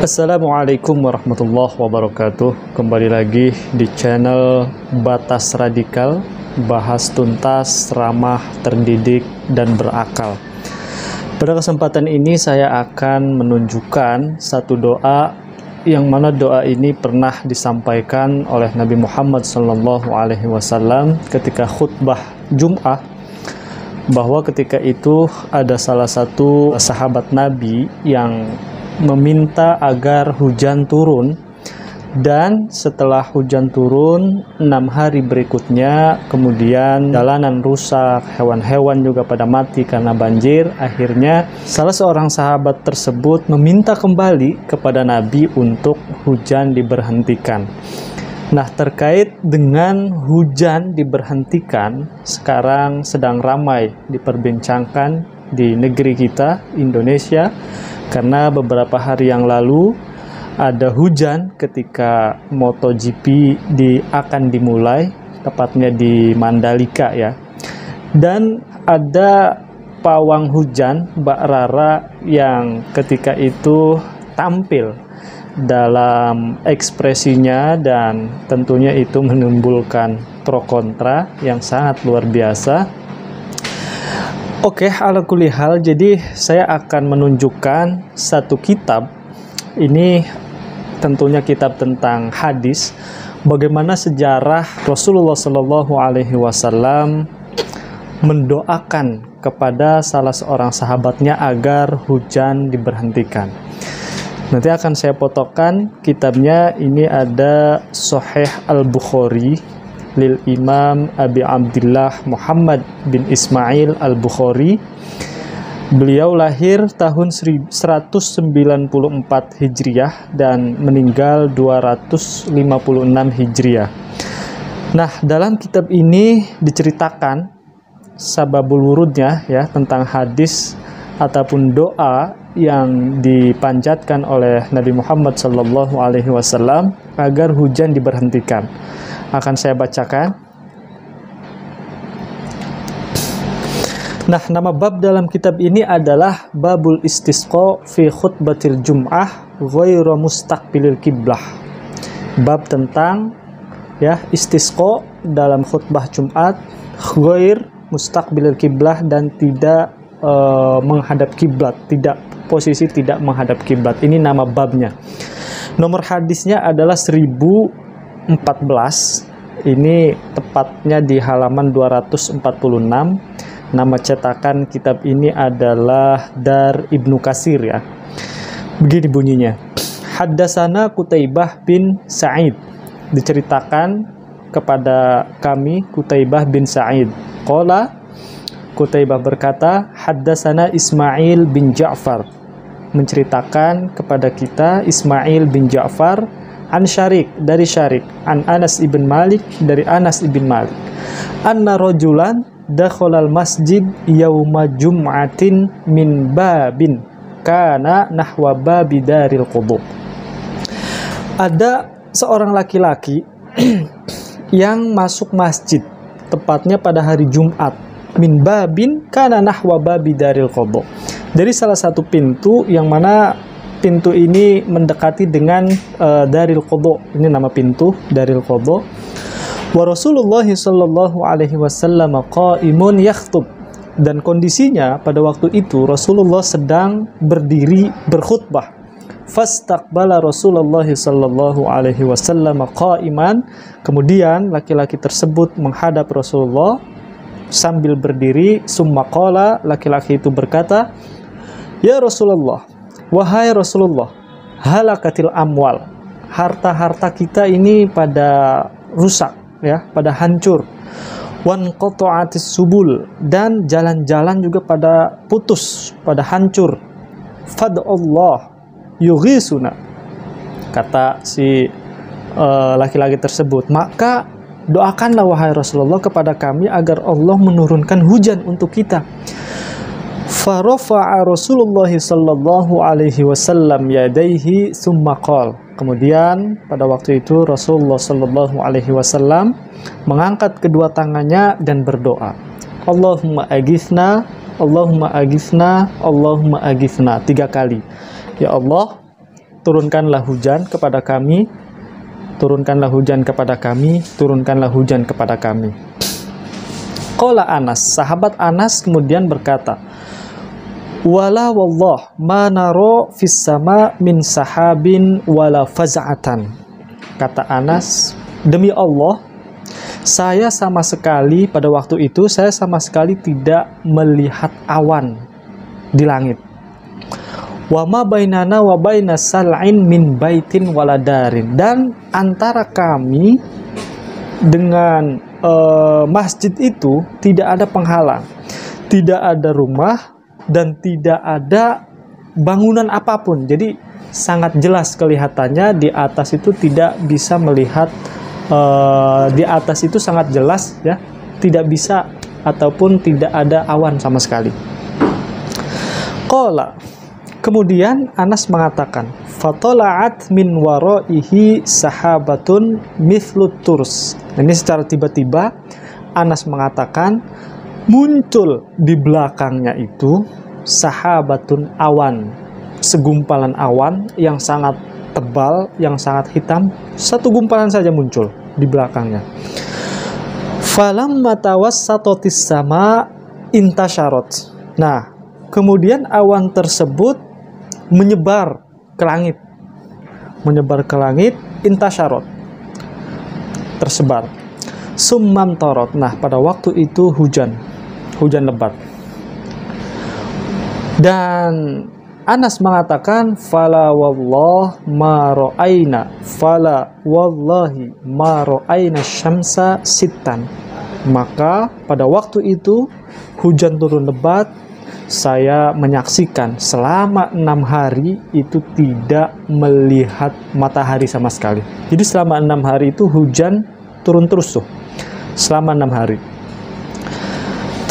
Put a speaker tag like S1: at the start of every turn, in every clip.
S1: Assalamualaikum warahmatullahi wabarakatuh. Kembali lagi di channel Batas Radikal, bahas tuntas, ramah, terdidik, dan berakal. Pada kesempatan ini saya akan menunjukkan satu doa yang mana doa ini pernah disampaikan oleh Nabi Muhammad SAW ketika khutbah Jum'ah, bahwa ketika itu ada salah satu sahabat Nabi yang meminta agar hujan turun, dan setelah hujan turun 6 hari berikutnya kemudian jalanan rusak, hewan-hewan juga pada mati karena banjir. Akhirnya salah seorang sahabat tersebut meminta kembali kepada Nabi untuk hujan diberhentikan. Nah, terkait dengan hujan diberhentikan, sekarang sedang ramai diperbincangkan di negeri kita, Indonesia, karena beberapa hari yang lalu ada hujan ketika MotoGP akan dimulai, tepatnya di Mandalika ya. Dan ada pawang hujan, Mbak Rara, yang ketika itu tampil dalam ekspresinya, dan tentunya itu menimbulkan pro kontra yang sangat luar biasa. Oke, ala kulli hal, jadi saya akan menunjukkan satu kitab. Ini tentunya kitab tentang hadis, bagaimana sejarah Rasulullah SAW mendoakan kepada salah seorang sahabatnya agar hujan diberhentikan. Nanti akan saya potokkan kitabnya. Ini ada Sahih Al-Bukhari lil Imam Abi Abdillah Muhammad bin Ismail Al-Bukhari. Beliau lahir tahun 194 Hijriah dan meninggal 256 Hijriah. Nah, dalam kitab ini diceritakan sababul wurudnya ya, tentang hadis ataupun doa yang dipanjatkan oleh Nabi Muhammad SAW agar hujan diberhentikan. Akan saya bacakan. Nah, nama bab dalam kitab ini adalah Babul Istisqa fi khutbatil Jum'ah ghairu mustaqbilil qiblah. Bab tentang ya istisqa dalam khutbah Jumat ghair mustaqbilil qiblah, dan tidak menghadap kiblat, posisi tidak menghadap kiblat. Ini nama babnya. Nomor hadisnya adalah 1014. Ini tepatnya di halaman 246. Nama cetakan kitab ini adalah Dar Ibnu Katsir ya. Begini bunyinya. Haddatsana Qutaibah bin Sa'id. Diceritakan kepada kami Qutaibah bin Sa'id. Qala, Qutaibah berkata, haddatsana Ismail bin Ja'far. Menceritakan kepada kita Ismail bin Ja'far an Syarik, dari Syarik, an Anas ibn Malik, dari Anas ibn Malik, anna rajulan dakhalal masjid yauma jum'atin min babin kana nahwa babi daril qudub. Ada seorang laki-laki yang masuk masjid tepatnya pada hari Jumat, min babin kana nahwa babi daril qudub, dari salah satu pintu yang mana pintu ini mendekati dengan Daril Qudha. Ini nama pintu Daril Qudha. Wa Rasulullah sallallahu alaihi wasallam qaimun yakhtub, dan kondisinya pada waktu itu Rasulullah sedang berdiri berkhutbah. Fastaqbala Rasulullah sallallahu alaihi wasallam qaiman, kemudian laki-laki tersebut menghadap Rasulullah sambil berdiri. Summa qala, laki-laki itu berkata, ya Rasulullah, wahai Rasulullah, halakatil amwal, harta-harta kita ini pada rusak ya, pada hancur. Wan qata'atis subul, dan jalan-jalan juga pada putus, pada hancur. Fad'allah yughisuna, kata si laki-laki tersebut, maka doakanlah wahai Rasulullah kepada kami agar Allah menurunkan hujan untuk kita. Farafa'a Rasulullah sallallahu alaihi wasallam yadaihi summa qala. Kemudian pada waktu itu Rasulullah sallallahu alaihi wasallam mengangkat kedua tangannya dan berdoa, Allahumma aghithna, Allahumma aghithna, Allahumma aghithna, 3 kali. Ya Allah, turunkanlah hujan kepada kami, turunkanlah hujan kepada kami, turunkanlah hujan kepada kami. Qala Anas, sahabat Anas kemudian berkata, wala wallah ma naro fis sama min sahabin wala faz'atan. Kata Anas, demi Allah, saya sama sekali pada waktu itu saya sama sekali tidak melihat awan di langit. Wa ma bainana wa baina sal'in min baitin waladarin, dan antara kami dengan masjid itu tidak ada penghalang, tidak ada rumah dan tidak ada bangunan apapun. Jadi sangat jelas kelihatannya di atas itu tidak bisa melihat, di atas itu sangat jelas ya, tidak bisa ataupun tidak ada awan sama sekali. Qala, kemudian Anas mengatakan, fatala'at min waraihi sahabatun mithlut turs. Ini secara tiba-tiba Anas mengatakan muncul di belakangnya itu sahabatun awan, segumpalan awan yang sangat tebal, yang sangat hitam, satu gumpalan saja muncul di belakangnya. Falamma tawassatatis sama intasyarat. Nah, kemudian awan tersebut menyebar ke langit. Menyebar ke langit, intasyarat, tersebar. Summam torot. Nah, pada waktu itu hujan lebat. Dan Anas mengatakan, fala wallahi ma ra'aina syamsa sittan. Maka pada waktu itu hujan turun lebat, saya menyaksikan selama 6 hari itu tidak melihat matahari sama sekali. Jadi selama 6 hari itu hujan turun terus tuh, selama 6 hari.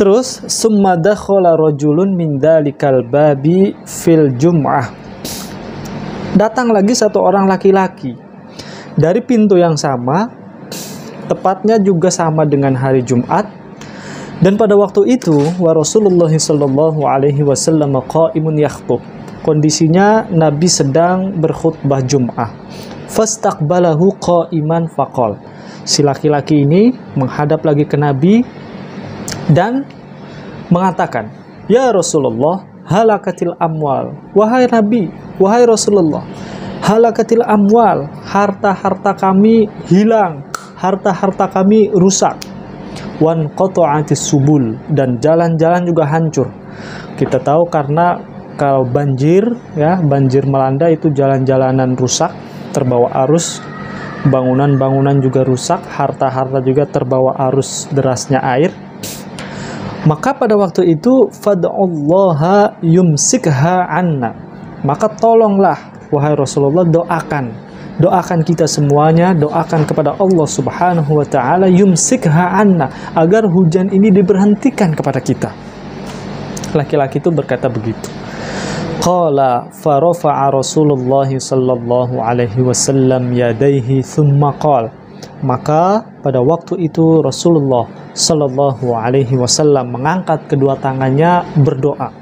S1: Terus summa dakhala rajulun min dalikal babi fil jum'ah. Datang lagi satu orang laki-laki dari pintu yang sama, tepatnya juga sama dengan hari Jumat. Dan pada waktu itu wa Rasulullah sallallahu alaihi wasallam qaimun yakhthub. Kondisinya Nabi sedang berkhutbah Jum'ah. Fastaqbalahu qaiman faqal. Si laki-laki ini menghadap lagi ke Nabi dan mengatakan, ya Rasulullah, halakatil amwal. Wahai Nabi, wahai Rasulullah, halakatil amwal, harta-harta kami hilang, harta-harta kami rusak. Wan qata'atis subul, dan jalan-jalan juga hancur. Kita tahu karena kalau banjir ya, banjir melanda itu jalan-jalanan rusak, terbawa arus, bangunan-bangunan juga rusak, harta-harta juga terbawa arus derasnya air. Maka pada waktu itu fad'ullaha yumsikha anna. Maka tolonglah wahai Rasulullah, doakan kita semuanya, doakan kepada Allah Subhanahu wa taala yumsikha anna, agar hujan ini diberhentikan kepada kita. Laki-laki itu berkata begitu. Qala farafa'a Rasulullah sallallahu alaihi wasallam yadayhi thumma qala. Maka pada waktu itu Rasulullah sallallahu alaihi wasallam mengangkat kedua tangannya berdoa.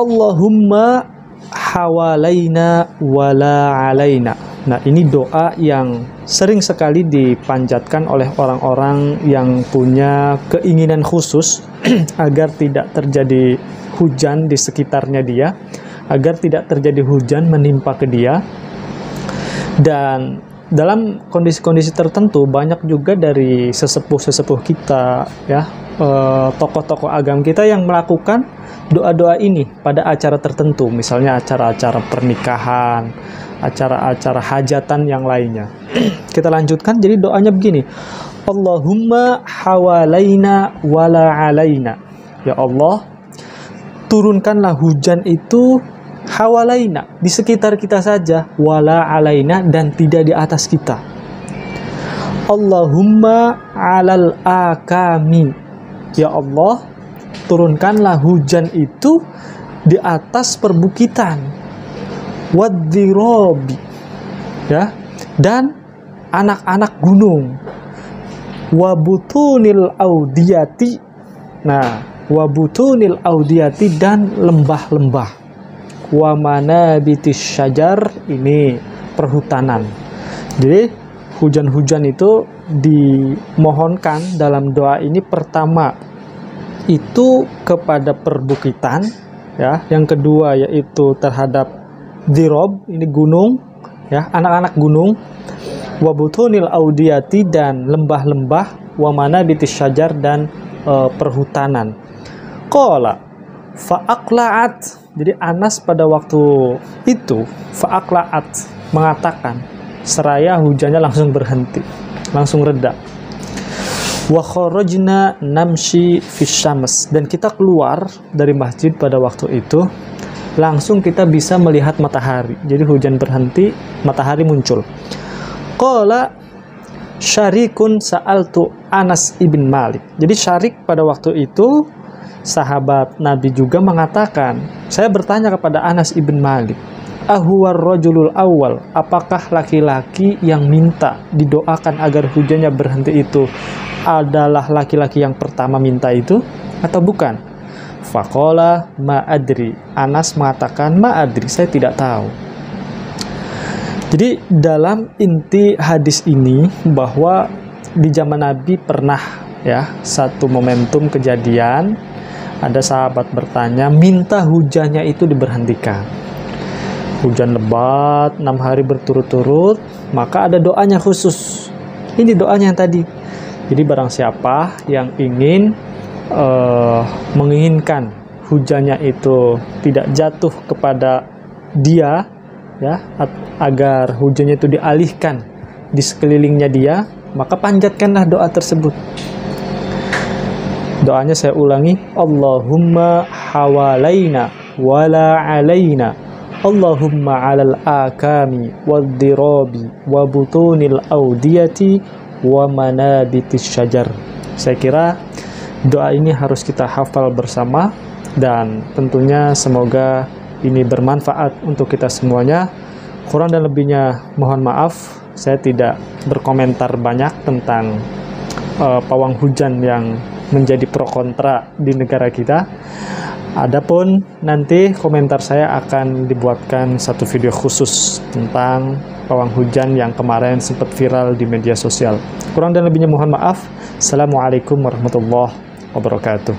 S1: Allahumma hawalaina wala alaina. Nah, ini doa yang sering sekali dipanjatkan oleh orang-orang yang punya keinginan khusus agar tidak terjadi hujan di sekitarnya dia, agar tidak terjadi hujan menimpa ke dia. Dan dalam kondisi-kondisi tertentu banyak juga dari sesepuh-sesepuh kita ya, tokoh-tokoh agama kita yang melakukan doa-doa ini pada acara tertentu, misalnya acara-acara pernikahan, acara-acara hajatan yang lainnya. Kita lanjutkan, jadi doanya begini. Allahumma hawalaina wala alaina. Ya Allah, turunkanlah hujan itu hawalaina, di sekitar kita saja, wala alaina, dan tidak di atas kita. Allahumma alal akami. Ya Allah, turunkanlah hujan itu di atas perbukitan, wadhirobi, ya, dan anak-anak gunung, wabutunil audiyati. Nah, wabutunil audiyati, dan lembah-lembah. wa manabitis syajar, ini perhutanan. Jadi hujan-hujan itu dimohonkan dalam doa ini, pertama itu kepada perbukitan, ya. Yang kedua yaitu terhadap dirob, ini gunung, ya, anak-anak gunung, wa butunil audiyati, dan lembah-lembah, wa manabitis syajar, dan perhutanan. Qala fa'aqla'at, jadi Anas pada waktu itu fa'aqla'at mengatakan, seraya hujannya langsung berhenti, langsung reda. Wa kharajna namshi fis syams, dan kita keluar dari masjid pada waktu itu, langsung kita bisa melihat matahari. Jadi hujan berhenti, matahari muncul. Qala Syarikun sa'altu Anas ibn Malik. Jadi Syarik pada waktu itu sahabat Nabi juga mengatakan, saya bertanya kepada Anas ibn Malik, ahuwar rajulul awal, apakah laki-laki yang minta didoakan agar hujannya berhenti itu adalah laki-laki yang pertama minta itu atau bukan? Faqala ma'adri, Anas mengatakan ma'adri, saya tidak tahu. Jadi dalam inti hadis ini bahwa di zaman Nabi pernah, ya, satu momentum kejadian, ada sahabat bertanya minta hujannya itu diberhentikan. Hujan lebat 6 hari berturut-turut, maka ada doanya khusus. Ini doanya yang tadi. Jadi barang siapa yang ingin menginginkan hujannya itu tidak jatuh kepada dia, ya, agar hujannya itu dialihkan di sekelilingnya dia, maka panjatkanlah doa tersebut. Doanya saya ulangi, Allahumma hawalaina wala alaina, Allahumma alal akami waddirabi wa butunil audiyati wa manabitis syajar. Saya kira doa ini harus kita hafal bersama, dan tentunya semoga ini bermanfaat untuk kita semuanya. Kurang dan lebihnya mohon maaf, saya tidak berkomentar banyak tentang pawang hujan yang menjadi pro kontra di negara kita. Adapun nanti komentar saya akan dibuatkan satu video khusus tentang pawang hujan yang kemarin sempat viral di media sosial. Kurang dan lebihnya mohon maaf. Assalamualaikum warahmatullahi wabarakatuh.